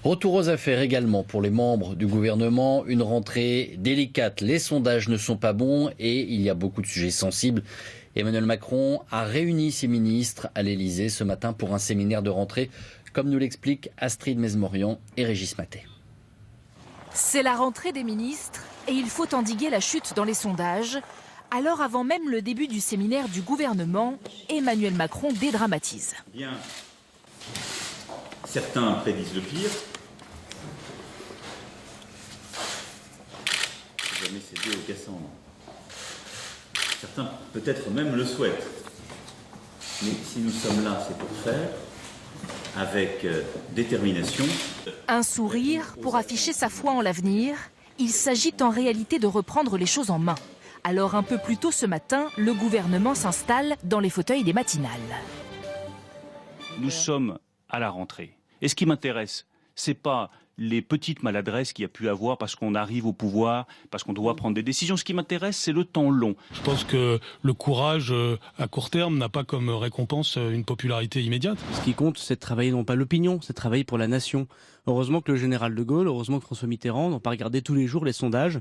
Retour aux affaires également pour les membres du gouvernement. Une rentrée délicate. Les sondages ne sont pas bons et il y a beaucoup de sujets sensibles. Emmanuel Macron a réuni ses ministres à l'Elysée ce matin pour un séminaire de rentrée, comme nous l'expliquent Astrid Mesmorian et Régis Mathé. C'est la rentrée des ministres et il faut endiguer la chute dans les sondages. Alors avant même le début du séminaire du gouvernement, Emmanuel Macron dédramatise. Bien, certains prédisent le pire. Jamais céder au Cassandre. Certains peut-être même le souhaitent. Mais si nous sommes là, c'est pour faire, avec détermination. Un sourire pour afficher sa foi en l'avenir. Il s'agit en réalité de reprendre les choses en main. Alors un peu plus tôt ce matin, le gouvernement s'installe dans les fauteuils des matinales. Nous sommes à la rentrée. Et ce qui m'intéresse, c'est pas les petites maladresses qu'il y a pu avoir parce qu'on arrive au pouvoir, parce qu'on doit prendre des décisions. Ce qui m'intéresse, c'est le temps long. Je pense que le courage à court terme n'a pas comme récompense une popularité immédiate. Ce qui compte, c'est de travailler non pas l'opinion, c'est de travailler pour la nation. Heureusement que le général de Gaulle, heureusement que François Mitterrand n'ont pas regardé tous les jours les sondages,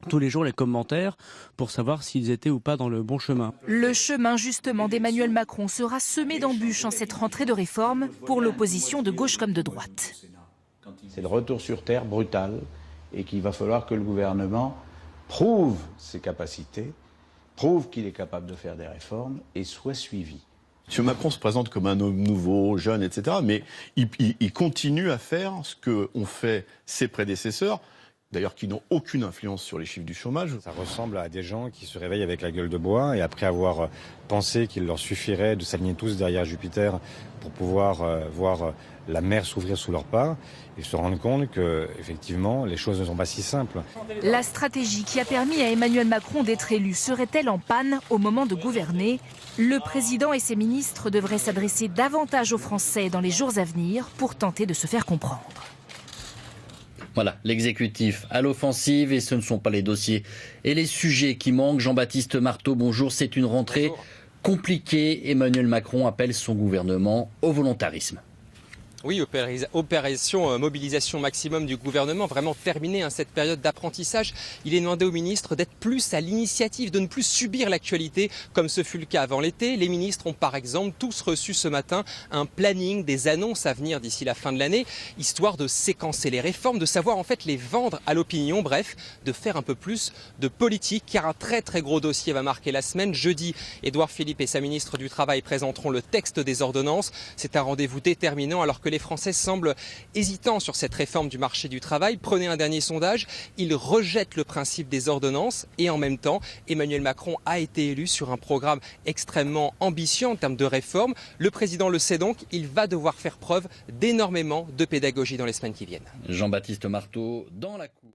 tous les jours les commentaires, pour savoir s'ils étaient ou pas dans le bon chemin. Le chemin justement d'Emmanuel Macron sera semé d'embûches en cette rentrée de réforme pour l'opposition de gauche comme de droite. C'est le retour sur terre brutal et qu'il va falloir que le gouvernement prouve ses capacités, prouve qu'il est capable de faire des réformes et soit suivi. M. Macron se présente comme un homme nouveau, jeune, etc. Mais il continue à faire ce qu'ont fait ses prédécesseurs, d'ailleurs qui n'ont aucune influence sur les chiffres du chômage. Ça ressemble à des gens qui se réveillent avec la gueule de bois et après avoir pensé qu'il leur suffirait de s'aligner tous derrière Jupiter pour pouvoir voir la mer s'ouvrir sous leurs pas, ils se rendent compte que effectivement les choses ne sont pas si simples. La stratégie qui a permis à Emmanuel Macron d'être élu serait-elle en panne au moment de gouverner? Le président et ses ministres devraient s'adresser davantage aux Français dans les jours à venir pour tenter de se faire comprendre. Voilà, l'exécutif à l'offensive et ce ne sont pas les dossiers et les sujets qui manquent. Jean-Baptiste Marteau, bonjour. C'est une rentrée compliquée. Emmanuel Macron appelle son gouvernement au volontarisme. Oui, opération mobilisation maximum du gouvernement, vraiment terminée cette période d'apprentissage. Il est demandé aux ministres d'être plus à l'initiative, de ne plus subir l'actualité comme ce fut le cas avant l'été. Les ministres ont par exemple tous reçu ce matin un planning des annonces à venir d'ici la fin de l'année, histoire de séquencer les réformes, de savoir en fait les vendre à l'opinion, bref, de faire un peu plus de politique, car un très gros dossier va marquer la semaine. Jeudi, Édouard Philippe et sa ministre du Travail présenteront le texte des ordonnances. C'est un rendez-vous déterminant alors que les Français semblent hésitants sur cette réforme du marché du travail. Prenez un dernier sondage, ils rejettent le principe des ordonnances et en même temps, Emmanuel Macron a été élu sur un programme extrêmement ambitieux en termes de réforme. Le président le sait donc, il va devoir faire preuve d'énormément de pédagogie dans les semaines qui viennent. Jean-Baptiste Marteau dans la cour.